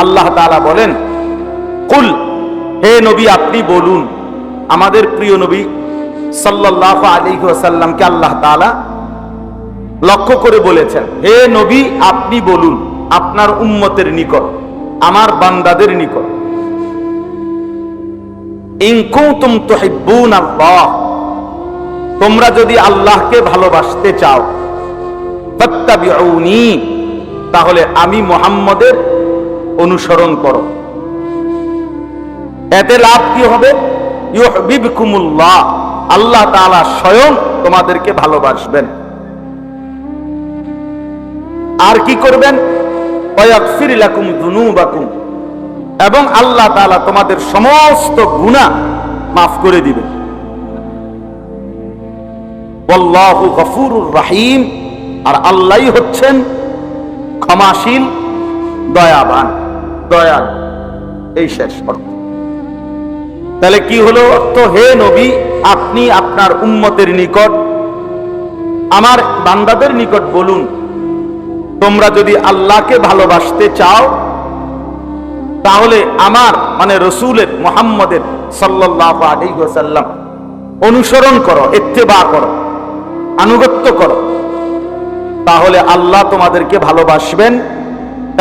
আল্লাহ তাআলা বলেন, কুল, হে নবী আপনি বলুন। আমাদের প্রিয় নবী সাল্লাল্লাহু আলাইহি ওয়াসাল্লামকে আল্লাহ তাআলা লক্ষ্য করে বলেছেন, হে নবী আপনি বলুন আপনার উম্মতের নিকট, আমার বান্দাদের নিকট, ইন কুনতুম তুহিব্বুনাল্লাহ, তোমরা যদি আল্লাহকে ভালোবাসতে চাও, ফাত্তাবিউনি, তাহলে আমি মুহাম্মদের অনুসরণ করো। এতে লাভ কি হবে? ইউহিব্বুকুমুল্লাহ, আল্লাহ তাআলা স্বয়ং তোমাদেরকে ভালোবাসবেন। আর কি করবেন? ওয়াগফির লাকুম যুনুবাকুম, এবং আল্লাহ তাআলা তোমাদের সমস্ত গুনাহ মাফ করে দিবেন। ওয়াল্লাহু গফুরুর রহিম, আর আল্লাহই হচ্ছেন ক্ষমাশীল, দয়াবান, দয়াল। এই শেষ অর্থ। তাহলে কি হলো অর্থ? হে নবী আপনি আপনার উম্মতের নিকট, আমার বান্দাদের নিকট বলুন, তোমরা যদি আল্লাহকে ভালোবাসতে চাও তাহলে আমার মানে রসুলের, মুহাম্মদের সাল্লাল্লাহু আলাইহি ওয়াসাল্লাম অনুসরণ করো, ইত্তেবা করো, আনুগত্য করো। তাহলে আল্লাহ তোমাদেরকে ভালোবাসবেন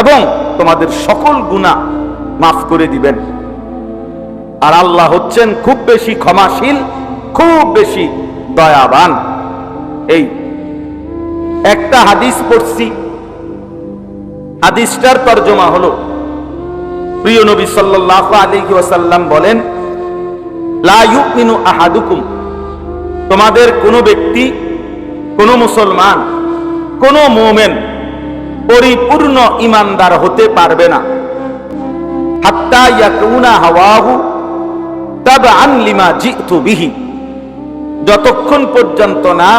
এবং তোমাদের সকল গুনাহ মাফ করে দিবেন। আর আল্লাহ হচ্ছেন খুব বেশি ক্ষমাশীল, খুব বেশি দয়াবান। এই একটা হাদিস পড়ছি, হাদিসটার তরজমা হলো, প্রিয় নবী সাল্লাল্লাহু আলাইহি ওয়াসাল্লাম বলেন, লা ইউমিনু আহাদুকুম, তোমাদের কোন ব্যক্তি, কোন মুসলমান, কোন মুমিন পরিপূর্ণ ঈমানদার হতে পারবে না, হাত্তা ইয়াকুনা হাওয়াহু তাবআন লিমা জিতু বিহি, যতক্ষণ পর্যন্ত না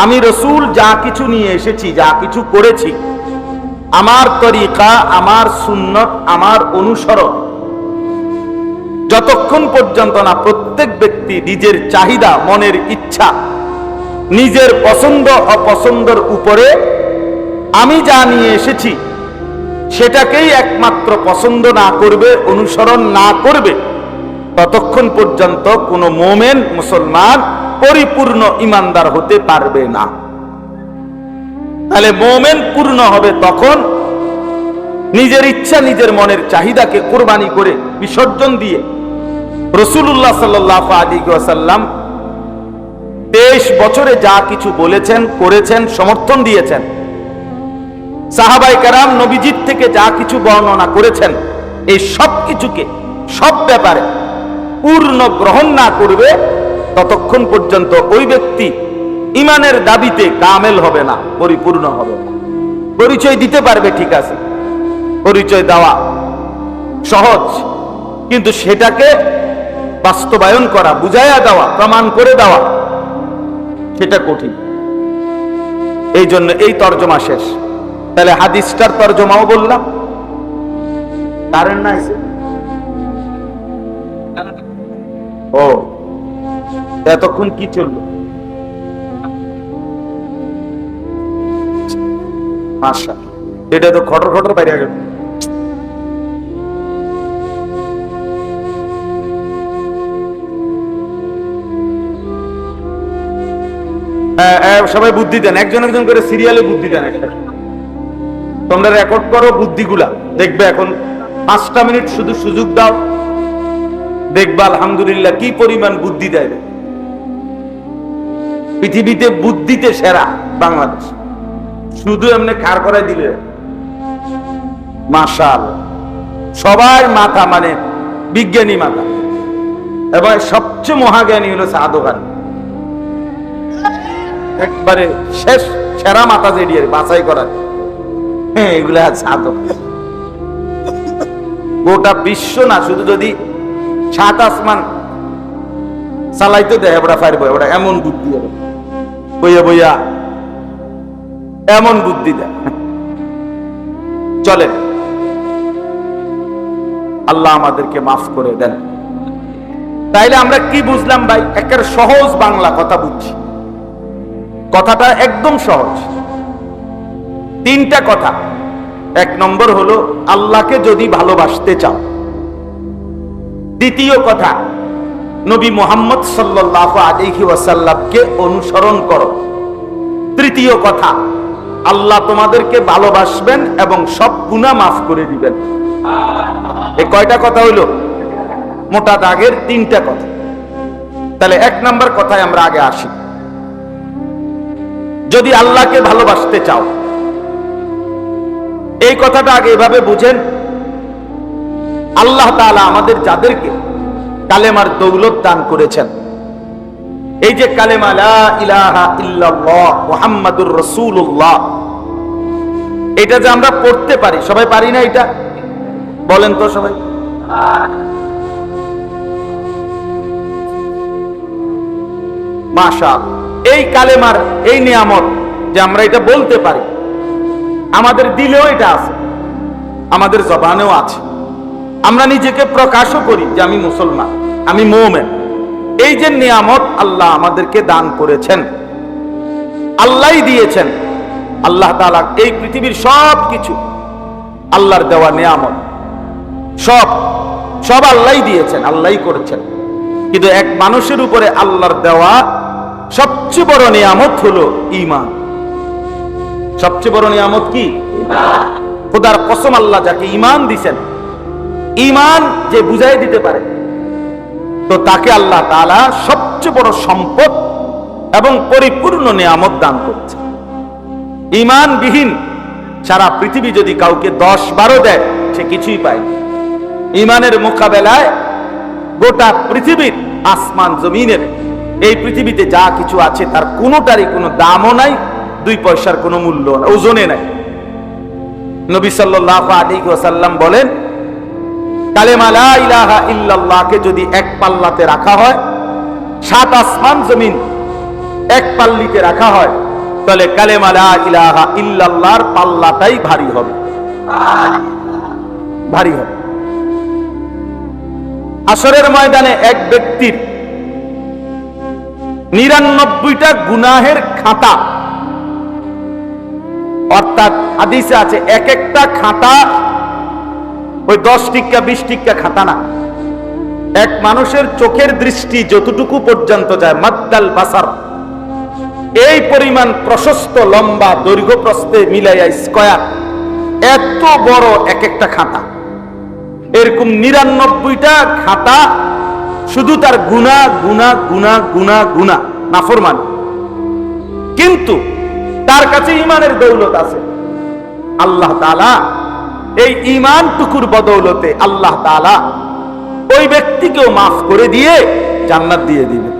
আমি রাসূল যা কিছু নিয়ে এসেছি, যা কিছু করেছি, আমার তরিকা, আমার সুন্নত, আমার অনুসরণ, যতক্ষণ পর্যন্ত না প্রত্যেক ব্যক্তি নিজের চাহিদা, মনের ইচ্ছা, নিজের পছন্দ অপছন্দের উপরে আমি যা নিয়ে এসেছি সেটাকেই একমাত্র পছন্দ না করবে, অনুসরণ না করবে, ততক্ষণ পর্যন্ত কোনো মুমিন, মুসলমান পরিপূর্ণ ঈমানদার হতে পারবে না। তাহলে মুমিন পূর্ণ হবে তখন নিজের ইচ্ছা, নিজের মনের চাহিদাকে কুরবানি করে, বিসর্জন দিয়ে রাসূলুল্লাহ সাল্লাল্লাহু আলাইহি ওয়াসাল্লাম 23 বছরে যা কিছু বলেছেন, করেছেন, সমর্থন দিয়েছেন, সাহাবায়ে কেরাম নবীজির থেকে যা কিছু বর্ণনা করেছেন, এই সব কিছুকে, সব ব্যাপারে পূর্ণ গ্রহণ না করবে ততক্ষণ পর্যন্ত ওই ব্যক্তি ঈমানের দাবিতে কামেল হবে না, পরিপূর্ণ হবে না। পরিচয় দিতে পারবে, ঠিক আছে, পরিচয় দেওয়া সহজ, কিন্তু সেটাকে বাস্তবায়ন করা, বুঝাইয়া দেওয়া, প্রমাণ করে দেওয়া, সেটা কঠিন। এই জন্য এই তরজমা শেষ। তাহলে হাদিসটার তরজমাও বললাম। কারেন্ট নাই? ও, এতক্ষণ কি চললো? আচ্ছা, এটা তো খটর খটর বাইরে গেল। সবাই বুদ্ধি দেন, একজন একজন করে সিরিয়ালে বুদ্ধি দেন। একটা তোমরা রেকর্ড করো বুদ্ধিগুলা, দেখবে এখন 5টা মিনিট শুধু সুযোগ দাও, দেখবা আলহামদুলিল্লাহ কি পরিমাণ বুদ্ধি দেয়। পৃথিবীতে বুদ্ধিতে সেরা বাংলাদেশ, শুধু এমনি খাড় করাই দিলে মাশাআল্লাহ, সবাই মাথা মানে বিজ্ঞানী মাথা। এবার সবচেয়ে মহাজ্ঞানী হলো সাদো খান, একবারে শেষ সেরা মাথা যেটি বাছাই করা। হ্যাঁ, এগুলা সাদো। গোটা বিশ্ব না, শুধু যদি 7 আসমান চালাইতে দেয় ওরা পারবে, ওরা এমন বুদ্ধি হবে, বইয়া বইয়া এমন বুদ্ধি দেয়। চলেন, আল্লাহ আমাদেরকে মাফ করে দেন। তাইলে আমরা কি বুঝলাম ভাই? একেবারে সহজ বাংলা কথা বুঝছি, কথাটা একদম সহজ। 3টা কথা, এক নম্বর হলো আল্লাহকে যদি ভালোবাসতে চাও। দ্বিতীয় কথা, নবী মুহাম্মদ সাল্লাল্লাহু আলাইহি ওয়াসাল্লামকে অনুসরণ করো। তৃতীয় কথা, আল্লাহ তোমাদেরকে ভালোবাসবেন এবং সব গুনাহ মাফ করে দিবেন। এই কয়টা কথা হইলো? মোটা দাগের তিনটা কথা। তাহলে এক নাম্বার কথায় আমরা আগে আসি। যদি আল্লাহকে ভালোবাসতে চাও, এই কথাটা আগে এভাবে বুঝেন, আল্লাহ তাআলা আমাদের যাদেরকে কালেমার দৌলত দান করেছেন, এই যে কালেমা লা ইলাহা ইল্লাল্লাহ মুহাম্মাদুর রাসূলুল্লাহ, এটা যে আমরা পড়তে পারি, সবাই পারি না? এটা বলেন তো সবাই। মাশাআল্লাহ, এই কালেমার এই নিয়ামত যে আমরা এটা বলতে পারি, আমাদের দিলেও এটা আছে, আমাদের জবানেও আছে, আমরা নিজেকে প্রকাশও করি যে আমি মুসলমান, আমি মুমিন। এই যে নিয়ামত আল্লাহ আমাদেরকে দান করেছেন, আল্লাহই দিয়েছেন। আল্লাহ তাআলা এই পৃথিবীর সব কিছু আল্লাহর দেওয়া নিয়ামত, সব সব আল্লাহই দিয়েছেন, আল্লাহই করেছেন। কিন্তু এক মানুষের উপরে আল্লাহর দেওয়া সবচেয়ে বড় নিয়ামত হলো ঈমান। সবচেয়ে বড় নিয়ামত কি? খোদার কসম, আল্লাহ যাকে ঈমান দিয়েছেন, ঈমান যে বুঝাই দিতে পারে, তো তাকে আল্লাহ তাআলা সবচেয়ে বড় সম্পদ এবং পরিপূর্ণ নিয়ামত দান করছে। ঈমানবিহীন সারা পৃথিবী যদি কাউকে 10-12 দেয়, সে কিছুই পায় না। ঈমানের মোকাবেলায় গোটা পৃথিবীর আসমান জমিনের এই পৃথিবীতে যা কিছু আছে তার কোনোটারই কোনো দামও নাই, 2 পয়সার কোনো মূল্য না, ওজনে নাই। নবী সাল্লাল্লাহু আলাইহি ওয়াসাল্লাম বলেন, কালেমা লা ইলাহা ইল্লাল্লাহকে যদি এক পাল্লাতে রাখা হয়, 7 আসমান জমিন এক পাল্লিতে রাখা হয়, তাহলে কালেমা লা ইলাহা ইল্লাল্লাহর পাল্লাটাই ভারী হবে, ভারী হবে। হাসরের ময়দানে এক ব্যক্তির 99টা গুনাহের খাতা, অর্থাৎ হাদিসে আছে এক একটা খাতা ওই 10 টিক্কা 20 টিক্কা খাতা না, এক মানুষের চোখের দৃষ্টি যতটুকু পর্যন্ত যায়, মাদ্দাল বাসার, এই পরিমাণ প্রশস্ত লম্বা দৈর্ঘ্য প্রস্থে মিলাইয়া স্কয়ার, এত বড় এক একটা খাতা। এরকম 99টা খাতা শুধু তার গুনাহ গুনাহ গুনাহ গুনাহ গুনাহ, নাফরমানি। কিন্তু তার কাছে ঈমানের দৌলত আছে। আল্লাহ তাআলা এই ঈমান টুকুর বদৌলতে আল্লাহ তাআলা ওই ব্যক্তিকেও মাফ করে দিয়ে জান্নাত দিয়ে দিবেন।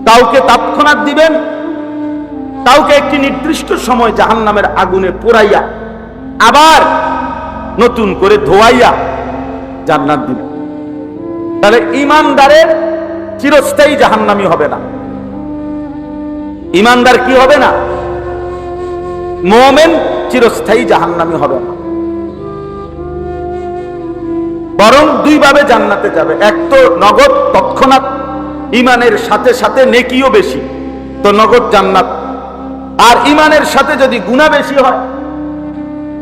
কাউকে তৎক্ষণাৎ দিবেন, কাউকে একটি নির্দিষ্ট সময় জাহান্নামের আগুনে পোড়াইয়া আবার নতুন করে ধোয়াইয়া জান্নাত দিবেন। তাহলে ঈমানদারের চিরস্থায়ী জাহান্নামী হবে না। ঈমানদার কি হবে না? মুমিন চিরস্থায়ী জাহান্নামী হবে না, বরং 2 ভাবে জান্নাতে যাবে। এক তো নগদ তৎক্ষণাৎ, ঈমানের সাথে সাথে নেকিও বেশি, তো নগদ জান্নাত। আর ঈমানের সাথে যদি গুনাহ বেশি হয়,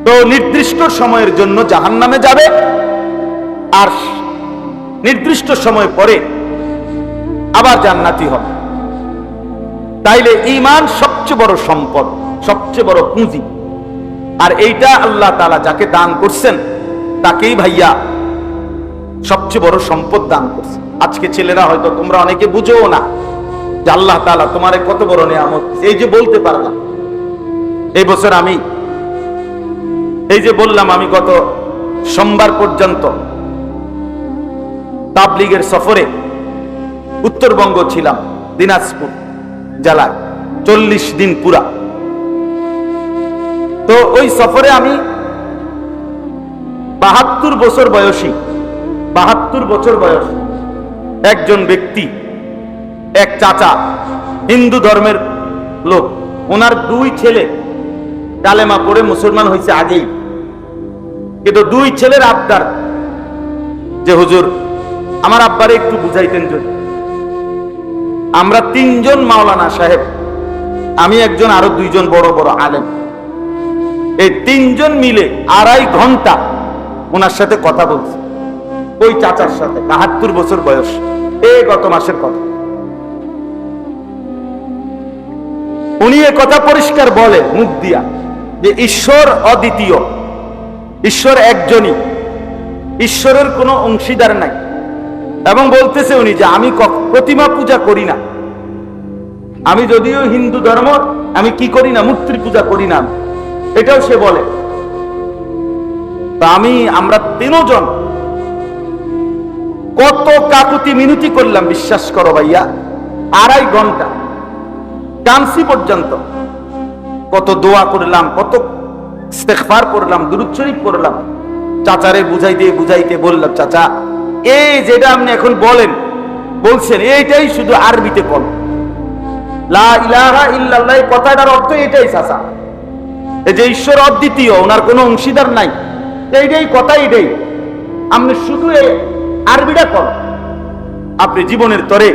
তো নির্দিষ্ট সময়ের জন্য জাহান্নামে যাবে, আর নির্দিষ্ট সময় পরে আবার জান্নাতি হবে। তাইলে ঈমান সবচেয়ে বড় সম্পদ, সবচেয়ে বড় পুঁজি। আর এইটা আল্লাহ তাআলা যাকে দান করছেন, তাকেই ভাইয়া সবচেয়ে বড় সম্পদ দান করছে। আজকে ছেলেরা হয়তো তোমরা অনেকে বুঝোও না যে আল্লাহ তাআলা তোমারে কত বড় নিয়ামত। এই যে বলতে পারলাম, এই বছর আমি এই যে বললাম, আমি গত সোমবার পর্যন্ত তাবলীগের সফরে উত্তরবঙ্গ ছিলাম, দিনাজপুর জেলায় 40 দিন পুরা। তো ওই সফরে আমি 72 বছর বয়সী, 72 বছর বয়স একজন ব্যক্তি, এক চাচা, হিন্দু ধর্মের লোক, ওনার 2 ছেলে কালেমা পড়ে মুসলমান হয়েছে আগেই। কিন্তু 2 ছেলের আবদার যে হুজুর আমার আব্বারে একটু বুঝাইতেন যদি। আমরা 3 জন মাওলানা সাহেব, আমি একজন, আরো 2 জন বড় বড় আলেম, এই তিনজন মিলে 2.5 ঘন্টা ওনার সাথে কথা বলছে, ওই চাচার সাথে, 72 বছর বয়স। এই গত মাসের কথা। উনি এ কথা পরিষ্কার বলে মুখ দিয়া যে ঈশ্বর অদ্বিতীয়, ঈশ্বর একজনই, ঈশ্বরের কোনো অংশীদার নাই। এবং বলতেছে উনি যে আমি প্রতিমা পূজা করি না, আমি যদিও হিন্দু ধর্ম, আমি কি করি না, মূর্তির পূজা করি না, এটাও সে বলে। তা আমরা 3 জন কত কাকুতি মিনতি করলাম, বিশ্বাস করো ভাইয়া, 2.5 ঘন্টা কানসি পর্যন্ত। কত দোয়া করলাম, কত ইস্তেগফার করলাম, দুরূদ শরীফ করলাম। চাচারে বুঝাইতে বুঝাইতে বললাম, চাচা এই যেটা আপনি এখন বলছেন এইটাই শুধু আরবিতে বল, লা ইলাহা ইল্লাল্লাহ, কথাটার অর্থ এটাই চাচা, এই যে ঈশ্বর অদ্বিতীয়, ওনার কোনো অংশীদার নাই, এইটাই কথা, এইটাই। আপনি শুধু এই আরবিটা কর, আপনি জীবনের তরে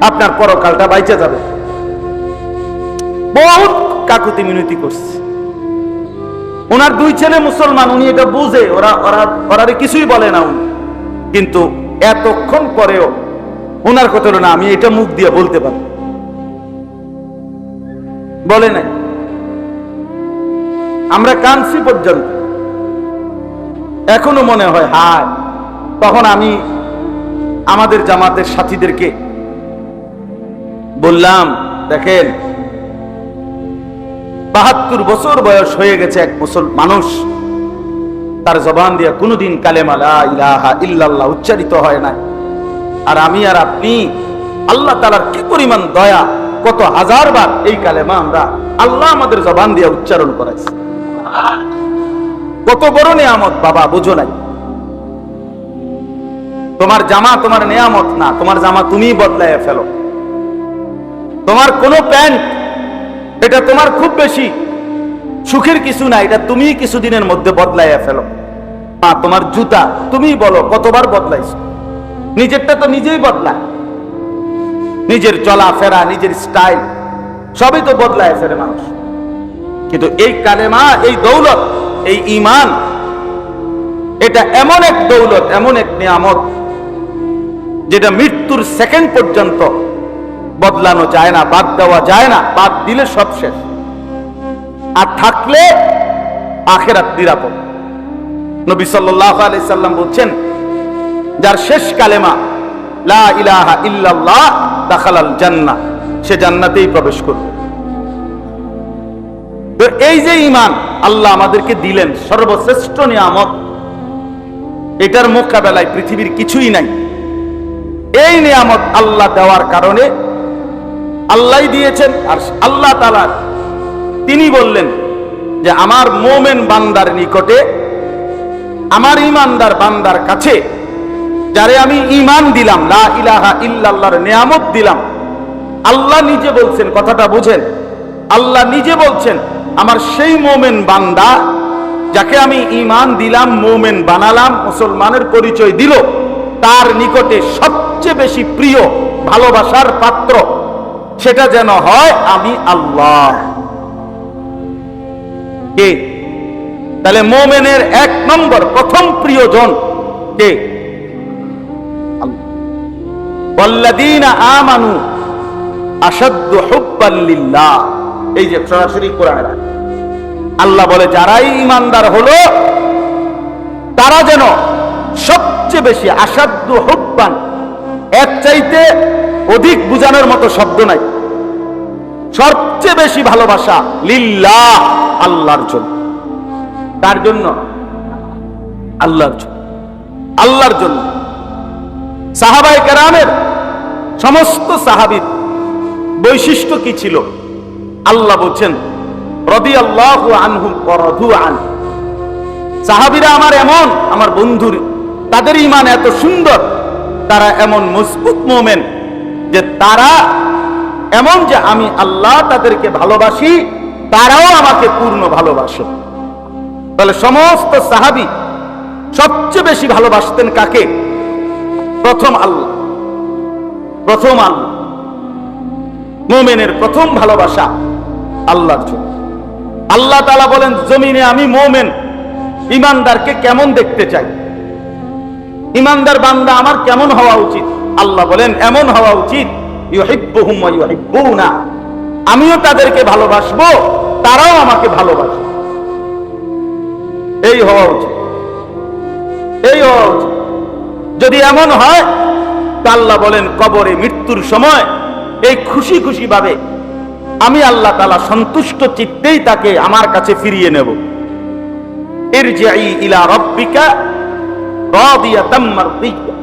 আপনার পরকালটা বাইচা যাবে। বহুত কাকুতি মিনতি করছে। ওনার 2 ছেলে মুসলমান, উনি এটা বুঝে, ওরা কিছুই বলে না উনি, কিন্তু এতক্ষণ পরেও ওনার কথা হলো না আমি এটা মুখ দিয়ে বলতে পারি, বলে নাই। আমরা কানসি পর্যন্ত, এখনো মনে হয় হায়। তখন আমি আমাদের জামাতের সাথীদেরকে বললাম, দেখেন 72 বছর বয়স হয়ে গেছে এক মানুষ, তার জবান দিয়ে কোনোদিন কালেমা লা ইলাহা ইল্লাল্লাহ উচ্চারিত হয় না। আর আমি আর আপনি, আল্লাহ তাআলার কি পরিমাণ দয়া, কত হাজার বার এই কালেমা আল্লাহ আমাদের জবান দিয়ে উচ্চারণ করাইছে। কত বড় নিয়ামত বাবা, বুঝো নাই? তোমার জামা তোমার নিয়ামত না, তোমার জামা তুমি বদলাইয়া ফেলো। তোমার কোনো প্যান্ট, এটা তোমার খুব বেশি সুখের কিছু না, এটা তুমি কিছুদিনের মধ্যে বদলাইয়া ফেলো। তোমার জুতা তুমি বলো কতবার বদলাইছো, নিজেরটা তো নিজেই বদলায়, নিজের চলাফেরা, নিজের স্টাইল সবই তো বদলায় ফেলে মানুষ। কিন্তু এই কালেমা, এই দৌলত, এই ঈমান, এটা এমন এক দৌলত, এমন এক নিয়ামত, যেটা মৃত্যুর সেকেন্ড পর্যন্ত বদলানো যায় না, বাদ দেওয়া যায় না। বাদ দিলে সব শেষ, আর থাকলে আখিরাত নিরাপদ। নবী সাল্লাল্লাহু আলাইহি সাল্লাম বলছেন, যার শেষ কালেমা লা ইলাহা ইল্লাল্লাহ দাখালাল জান্নাহ, সে জান্নাতেই প্রবেশ করবে। তো এই যে ঈমান আল্লাহ আমাদেরকে দিলেন, সর্বশ্রেষ্ঠ নিয়ামত, এটার মোকাবেলায় পৃথিবীর কিছুই নাই। এই নিয়ামত আল্লাহ দেওয়ার কারণে আল্লাহই দিয়েছেন। আর আল্লাহ তাআলা তিনি বললেন যে আমার মুমিন বান্দার নিকটে, আমার ঈমানদার বান্দার কাছে, যারে আমি ঈমান দিলাম, লা ইলাহা ইল্লাল্লাহর নিয়ামত দিলাম, আল্লাহ নিজে বলছেন, কথাটা বুঝেন, আল্লাহ নিজে বলছেন আমার সেই মুমিন বান্দা যাকে আমি ঈমান দিলাম, মুমিন বানালাম, মুসলমানের পরিচয় দিল, তার নিকটে সবচেয়ে বেশি প্রিয় ভালোবাসার পাত্র সেটা যেন হয় আমি আল্লাহ। কে? তাহলে মুমিনের 1 নম্বর প্রথম প্রিয়জন কে? ওয়াল্লাযীনা আমানু আশাদ্দু হুব্বান লিল্লাহ। এই যে সরাসরি কোরআনের আয়াত, আল্লাহ বলে যারাই ঈমানদার হলো তারা যেন সবচেয়ে বেশি, আশাদ্দু হুব্বান, এর চাইতে অধিক বুঝানোর মতো শব্দ নাই, সবচেয়ে বেশি ভালোবাসা লিল্লাহ, আল্লাহর জন্য। তার জন্য? আল্লাহর জন্য, আল্লাহর জন্য। সাহাবায়ে কেরামের, সমস্ত সাহাবীর বৈশিষ্ট্য কি ছিল? আল্লাহ বলছেন রাদিয়াল্লাহু আনহুম ওয়া রাদু আন। সাহাবীরা আমার এমন, আমার বন্ধুর, তাদের ঈমান এত সুন্দর, তারা এমন মজবুত মুমিন যে তারা এমন যে আমি আল্লাহ তাদেরকে ভালোবাসি, তারাও আমাকে পূর্ণ ভালোবাসে। তাহলে সমস্ত সাহাবী সবচেয়ে বেশি ভালোবাসতেন কাকে? প্রথম আল্লাহ, প্রথম আল্লাহ। মুমিনের প্রথম ভালোবাসা আল্লাহর জন্য। আল্লাহ তাআলা বলেন জমিনে আমি মুমিন ঈমানদারকে কেমন দেখতে চাই, ঈমানদার বান্দা আমার কেমন হওয়া উচিত। আল্লাহ বলেন এমন হওয়া উচিত ইউহিব্বুহুম ওয়া ইউহিব্বুনা, আমিও তাদেরকে ভালোবাসবো, তারাও আমাকে ভালোবাসবে। এই হওয়া উচিত, এই হওয়া উচিত। যদি এমন হয় তা আল্লাহ বলেন কবরে মৃত্যুর সময় এই খুশি খুশি ভাবে আমি আল্লাহ তাআলা সন্তুষ্ট চিত্তেই তাকে আমার কাছে ফিরিয়ে নেব। ইরজিই ইলা রাব্বিকা রাদিয়াতাম মারদিয়া,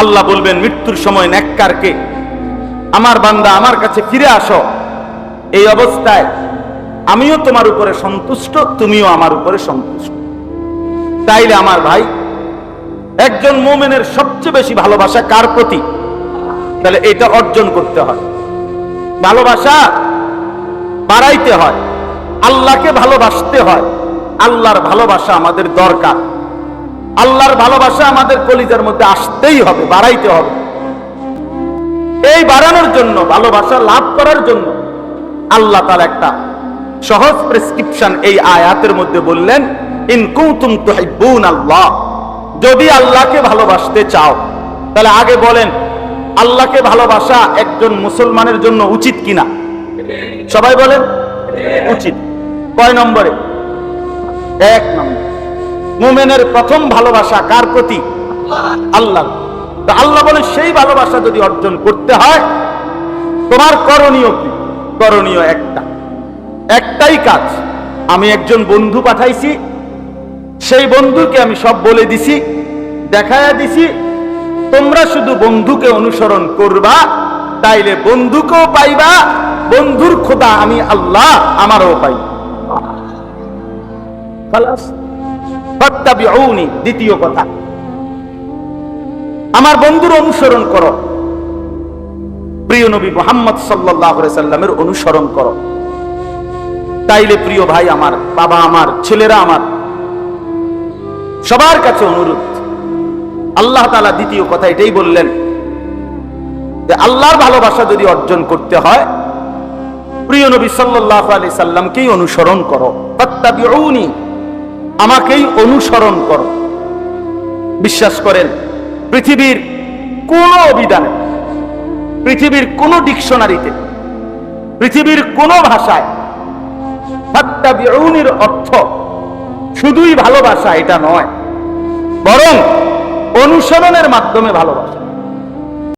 আল্লাহ বলবেন মৃত্যুর সময় নেককারকে, আমার বান্দা আমার কাছে ফিরে আসো, এই অবস্থায় আমিও তোমার উপরে সন্তুষ্ট, তুমিও আমার উপরে সন্তুষ্ট। তাইলে আমার ভাই, একজন মুমিনের সবচেয়ে বেশি ভালোবাসা কার প্রতি? তাহলে এটা অর্জন করতে হয়, ভালোবাসা বাড়াইতে হয়, আল্লাহকে ভালোবাসতে হয়। আল্লাহর ভালোবাসা আমাদের দরকার, আল্লাহর ভালোবাসা আমাদের কলিজার মধ্যে আসতেই হবে, বাড়াইতে হবে। এই বাড়ানোর জন্য, ভালোবাসা লাভ করার জন্য আল্লাহ তাআলা একটা সহজ প্রেসক্রিপশন এই আয়াতের মধ্যে বললেন, ইন কুনতুম তুহিব্বুনাল্লাহ, যদি আল্লাহকে ভালোবাসতে চাও। তাহলে আগে বলেন আল্লাহকে ভালোবাসা একজন মুসলমানের জন্য উচিত কিনা? সবাই বলেন উচিত। কয় নম্বরে? 1 নম্বর। মুমিনের প্রথম ভালোবাসা কার প্রতি? আল্লাহ। তো আল্লাহ বলেন সেই ভালোবাসা যদি অর্জন করতে হয় তোমার করণীয় কি? করণীয় একটাই কাজ। আমি একজন বন্ধু পাঠাইছি, সেই বন্ধুকে আমি সব বলে দিছি, দেখায়া দিছি, তোমরা শুধু বন্ধুকে অনুসরণ করবা, তাইলে বন্ধুকেও পাইবা, বন্ধুর খোদা আমি আল্লাহ আমারও পাইবা। খালাস। ফাত্তাবিউনি, দ্বিতীয় কথা, আমার বন্ধুর অনুসরণ করো, প্রিয় নবী মুহাম্মদ সাল্লাল্লাহু আলাইহি সাল্লামের অনুসরণ করো। তাইলে প্রিয় ভাই আমার, বাবা আমার, ছেলেরা আমার, সবার কাছে অনুরোধ, আল্লাহ তাআলা দ্বিতীয় কথা এটাই বললেন যে আল্লাহর ভালোবাসা যদি অর্জন করতে হয় প্রিয় নবী সাল্লাল্লাহু আলাইহি সাল্লামকেই অনুসরণ করো। ফাত্তাবিউনি, আমাকেই অনুসরণ করো। বিশ্বাস করেন পৃথিবীর কোন অভিধানে, পৃথিবীর কোন ডিকশনারিতে, পৃথিবীর কোন ভাষায় ফাত্তাবিউনির অর্থ শুধুই ভালোবাসা এটা নয়, বরং অনুসরণের মাধ্যমে ভালোবাসা।